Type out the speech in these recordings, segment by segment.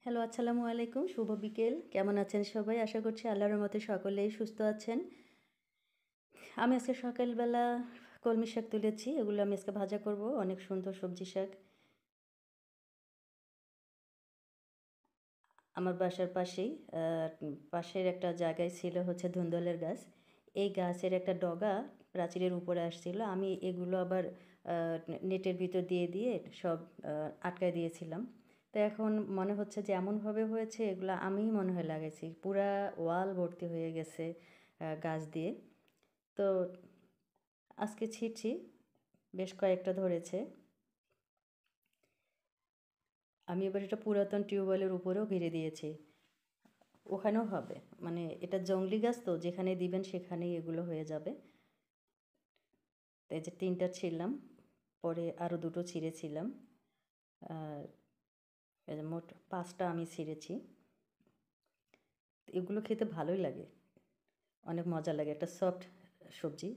Hello, আসসালামু আলাইকুম। শুভ বিকেল। কেমন আছেন সবাই? আশা করছি আল্লাহর রহমতে সকলেই সুস্থ আছেন। আমি আজকে সকালবেলা কলমি শাক তুলেছি। এগুলো আমি আজকে ভাজা করব। অনেক সুন্দর সবজি শাক। আমার বাসার পাশেই আ পাশের একটা জায়গায় ছিল হচ্ছে ধুন্দুলের গাছ। এই গাছের একটা ডগা প্রাচীরের উপরে আসছিল। আমি এগুলো আবার আ নেটের ভিতর দিয়ে সব আটকায় দিয়েছিলাম। তো এখন মনে হচ্ছে যে এমনভাবে হয়েছে এগুলা আমিই মনে হয় লাগাইছি। পুরা ওয়াল ভর্তি হয়ে গেছে গাছ দিয়ে। তো আজকে ছিঁড়ছি, বেশ কয়েকটা ধরেছে। আমি এবার এটা পুরাতন টিউবওয়েলের উপরেও ঘিরে দিয়েছি। ওখানেও হবে। মানে এটা জংলি গাছ তো যেখানে দিবেন সেখানেই এগুলো হয়ে যাবে। তো এই যে ৩ টা ছিঁড়লাম। পরে আরও ২ টো ছিঁড়েছিলাম। আর এই যে মোট ৫ টা আমি ছিঁড়েছি। এগুলো খেতে ভালোই লাগে। অনেক মজা লাগে। একটা সফট সবজি।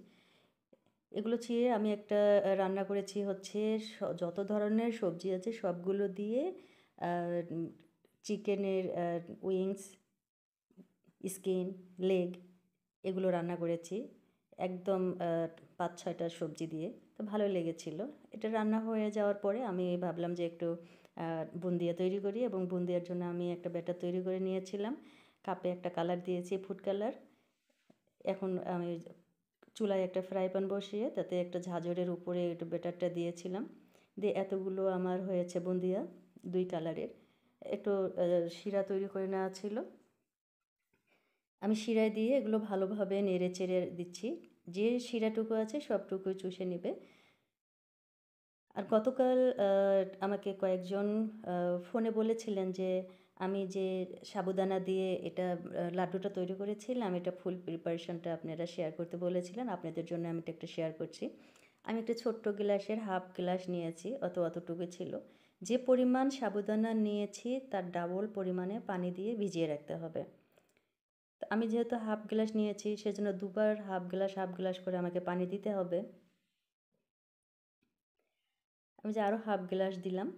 এগুলো ছিঁড়ে আমি একটা রান্না করেছি হচ্ছে যত ধরনের সবজি আছে সবগুলো দিয়ে আ উম চিকেনের উইংস, স্কিন, লেগ এগুলো রান্না করেছি। একদম ৫-৬ টা সবজি দিয়ে। তো ভালোই লেগেছিল। এটা রান্না হয়ে যাওয়ার পরে আমি ভাবলাম যে একটু আ বুন্দিয়া তৈরি করি এবং বুন্দিয়ার জন্য আমি একটা ব্যাটার তৈরি করে নিয়েছিলাম। কাপে একটা কালার দিয়েছি ফুড কালার। এখন আমি চুলায় একটা ফ্রাই প্যান বসিয়ে তাতে একটা ঝাঁঝরের উপরে একটু ব্যাটারটা দিয়েছিলাম। দিয়ে এতগুলো আমার হয়েছে বুন্দিয়া ২ কালারের। একটু শিরা তৈরি করে নেওয়া ছিল। আমি শিরায় দিয়ে এগুলো ভালোভাবে নেড়ে-চেড়ে দিচ্ছি। যে শিরাটুকু আছে সবটুকুই চুষে নিবে। আর গতকাল আমাকে কয়েকজন আ ফোনে বলেছিলেন যে, আমি যে সাবুদানা দিয়ে এটা লাড্ডুটা তৈরি করেছিলাম, এটা ফুল প্রিপারেশনটা আপনারা শেয়ার করতে বলেছিলেন। আপনাদের জন্য আমি এটা একটু শেয়ার করছি। আমি একটা ছোট্ট গ্লাসের হাফ গ্লাস নিয়েছি, অতটুকু ছিল। যে পরিমাণ সাবুদানা নিয়েছি তার ডাবল পরিমাণে পানি দিয়ে ভিজিয়ে রাখতে হবে। তো আমি যেহেতু হাফ গ্লাস নিয়েছি সেজন্য দুবার হাফ গ্লাস করে আমাকে পানি দিতে হবে। আমি যে আরও হাফ গ্লাস দিলাম।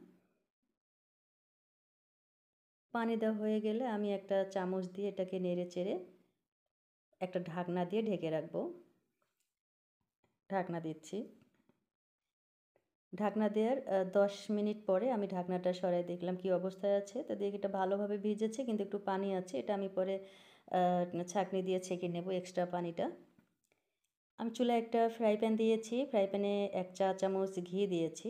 পানি দেওয়া হয়ে গেলে আমি একটা চামচ দিয়ে এটাকে নেড়ে-চেড়ে একটা ঢাকনা দিয়ে ঢেকে রাখবো। ঢাকনা দিচ্ছি। ঢাকনা দেওয়ার ১০ মিনিট পরে আমি ঢাকনাটা সরাই দেখলাম কী অবস্থায় আছে। তো দেখি এটা ভালোভাবে ভিজেছে কিন্তু একটু পানি আছে। এটা আমি পরে আ ছাঁকনি দিয়ে ছেঁকে নেব এক্সট্রা পানিটা। আমি চুলায় একটা ফ্রাই প্যান দিয়েছি। ফ্রাই প্যানে ১ চা চামচ ঘি দিয়েছি।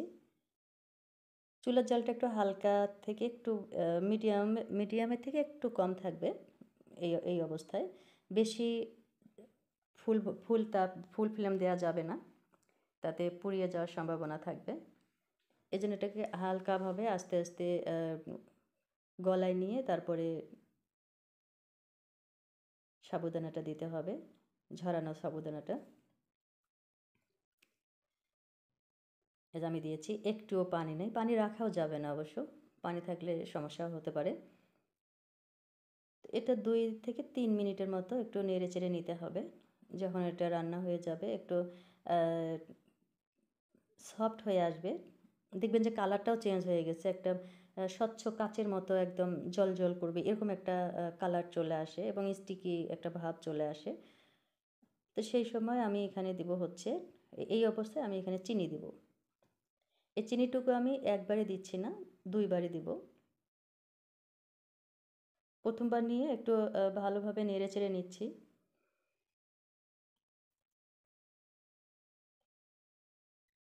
চুলার জালটা একটু হালকা থেকে একটু মিডিয়ামের থেকে একটু কম থাকবে এই অবস্থায়। বেশি ফুল ফ্লেম দেওয়া যাবে না। তাতে পুড়িয়ে যাওয়ার সম্ভাবনা থাকবে। এজন্য এটাকে হালকাভাবে আস্তে গলায় নিয়ে তারপরে সাবুদানাটা দিতে হবে। ঝরানো সাবুদানাটা। এই যে আমি দিয়েছি। একটুও পানি নেই। পানি রাখাও যাবে না অবশ্য। পানি থাকলে সমস্যাও হতে পারে। এটা ২ থেকে ৩ মিনিটের মতো একটু নেড়েচেড়ে নিতে হবে। যখন এটা রান্না হয়ে যাবে একটু আ সফট হয়ে আসবে। দেখবেন যে কালারটাও চেঞ্জ হয়ে গেছে। একটা স্বচ্ছ কাচের মতো একদম জ্বলজ্বল করবে। এরকম একটা কালার চলে আসে এবং স্টিকি একটা ভাব চলে আসে। তো সেই সময় আমি এখানে দিব হচ্ছে এই অবস্থায় আমি এখানে চিনি দিব। এই চিনিটুকু আমি একবারে দিচ্ছি না, ২ বারে দিব। ১ম বার নিয়ে একটু ভালোভাবে নেড়েচেড়ে নিচ্ছি।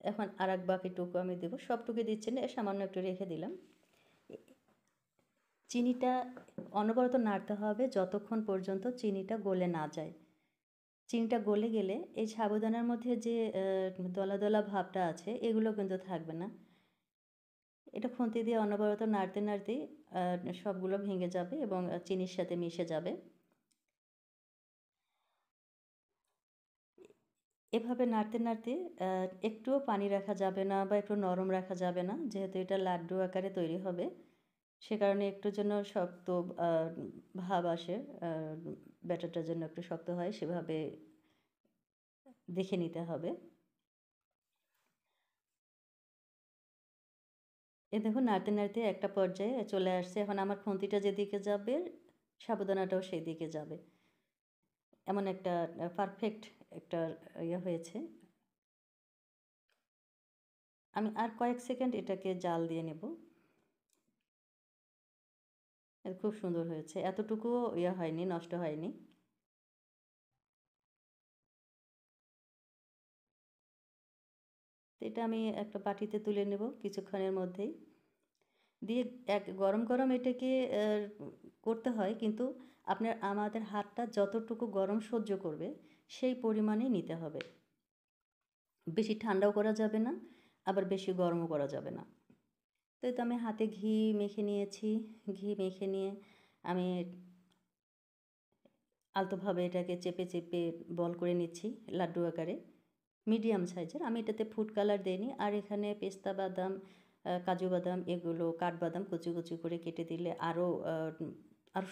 এখন আরেক বাকিটুকু আমি দেব। সবটুকু দিচ্ছি না, সামান্য একটু রেখে দিলাম। এ চিনিটা অনবরত নাড়তে হবে যতক্ষণ পর্যন্ত চিনিটা গলে না যায়। চিনিটা গলে গেলে এই সাবুদানার মধ্যে যে দলা ভাবটা আছে এগুলো কিন্তু থাকবে না। এটা খুন্তি দিয়ে অনবরত নাড়তেই সবগুলো ভেঙে যাবে এবং চিনির সাথে মিশে যাবে। এভাবে নাড়তে আ একটুও পানি রাখা যাবে না বা একটু নরম রাখা যাবে না। যেহেতু এটা লাড্ডু আকারে তৈরি হবে। সে কারণে একটু যেন শক্ত আ ভাব আসে। আ ব্যাটারটা যেন একটু শক্ত হয় সেভাবে দেখে নিতে হবে। এ দেখুন নাড়তে নাড়তে একটা পর্যায়ে চলে আসছে। এখন আমার খুন্তিটা যেদিকে যাবে সাবুদানাটাও সেই দিকে যাবে। এমন একটা পারফেক্ট একটা ইয়ে হয়েছে। আমি আর কয়েক সেকেন্ড এটাকে জাল দিয়ে নেব। খুব সুন্দর হয়েছে। এতটুকুও ইয়ে হয়নি, নষ্ট হয়নি। তো এটা আমি একটা বাটিতে তুলে নেব কিছুক্ষণের মধ্যেই। দিয়ে গরম গরম এটাকে করতে হয়, কিন্তু আমাদের হাতটা যতটুকু গরম সহ্য করবে সেই পরিমাণে নিতে হবে। বেশি ঠান্ডাও করা যাবে না, আবার বেশি গরমও করা যাবে না। তো এই তো আমি হাতে ঘি মেখে নিয়েছি। ঘি মেখে নিয়ে আমি আলতোভাবে এটাকে চেপে চেপে বল করে নিচ্ছি লাড্ডু আকারে, মিডিয়াম সাইজের। আমি এটাতে ফুড কালার দেইনি। আর এখানে পেস্তা বাদাম, কাজু বাদাম, এগুলো কাঠবাদাম কুচি কুচি করে কেটে দিলে আরও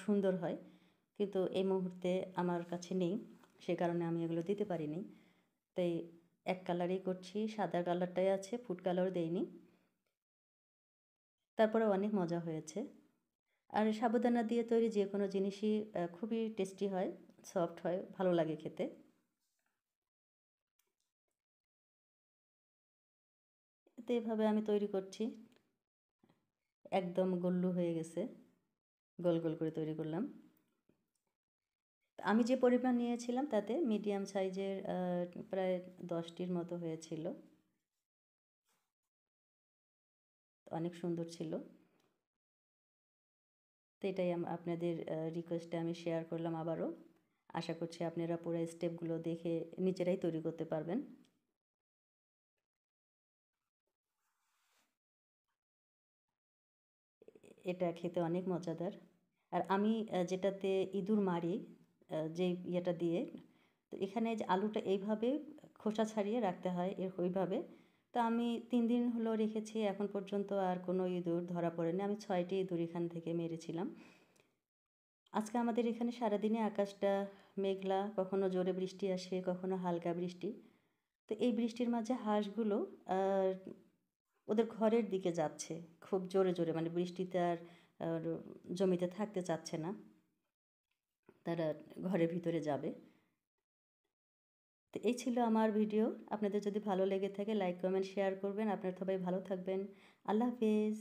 সুন্দর হয়, কিন্তু এই মুহূর্তে আমার কাছে নেই, সে কারণে আমি এগুলো দিতে পারিনি। তাই এক কালারই করছি, সাদা কালারটাই আছে, ফুড কালারও দেইনি। তারপরে অনেক মজা হয়েছে। আর সাবুদানা দিয়ে তৈরি যে কোনো জিনিসই খুবই টেস্টি হয়, সফট হয়, ভালো লাগে খেতে। তো এভাবে আমি তৈরি করছি। একদম গোল্লু হয়ে গেছে, গোল গোল করে তৈরি করলাম। আমি যে পরিমাণ নিয়েছিলাম তাতে মিডিয়াম সাইজের প্রায় 10টির মতো হয়েছিল। অনেক সুন্দর ছিল। তো এটাই আপনাদের রিকোয়েস্টে আমি শেয়ার করলাম আবারও। আশা করছি আপনারা পুরো স্টেপগুলো দেখে নিজেরাই তৈরি করতে পারবেন। এটা খেতে অনেক মজাদার। আর আমি যেটাতে ইঁদুর মারি, যেই ইয়েটা দিয়ে, তো এখানে যে আলুটা এইভাবে খোসা ছাড়িয়ে রাখতে হয় ওইভাবে। তো আমি 3 দিন হলো রেখেছি, এখন পর্যন্ত আর কোনো ইঁদুর ধরা পড়েনি। আমি 6টি ইঁদুর এখান থেকে মেরেছিলাম। আজকে আমাদের এখানে সারাদিনে আকাশটা মেঘলা, কখনো জোরে বৃষ্টি আসে, কখনো হালকা বৃষ্টি। তো এই বৃষ্টির মাঝে হাঁসগুলো আহ, ওদের ঘরের দিকে যাচ্ছে খুব জোরে জোরে, মানে বৃষ্টিতে আর জমিতে থাকতে চাচ্ছে না, তারা ঘরের ভিতরে যাবে। তো এই ছিল আমার ভিডিও। আপনাদের যদি ভালো লেগে থাকে লাইক কমেন্ট শেয়ার করবেন। আপনারা সবাই ভালো থাকবেন। আল্লাহ হাফেজ।